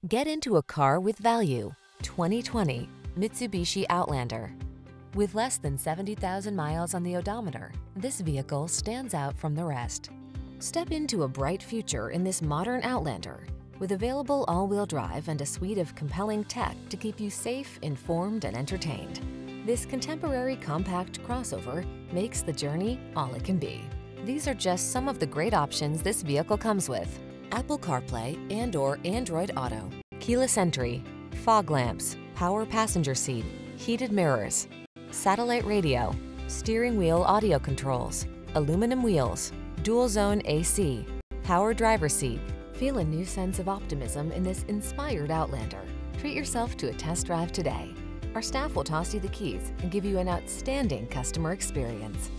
Get into a car with value. 2020 Mitsubishi Outlander. With less than 70,000 miles on the odometer, this vehicle stands out from the rest. Step into a bright future in this modern Outlander. With available all-wheel drive and a suite of compelling tech to keep you safe, informed, and entertained. This contemporary compact crossover makes the journey all it can be. These are just some of the great options this vehicle comes with: Apple CarPlay and/or Android Auto, keyless entry, fog lamps, power passenger seat, heated mirrors, satellite radio, steering wheel audio controls, aluminum wheels, dual zone AC, power driver seat. Feel a new sense of optimism in this inspired Outlander. Treat yourself to a test drive today. Our staff will toss you the keys and give you an outstanding customer experience.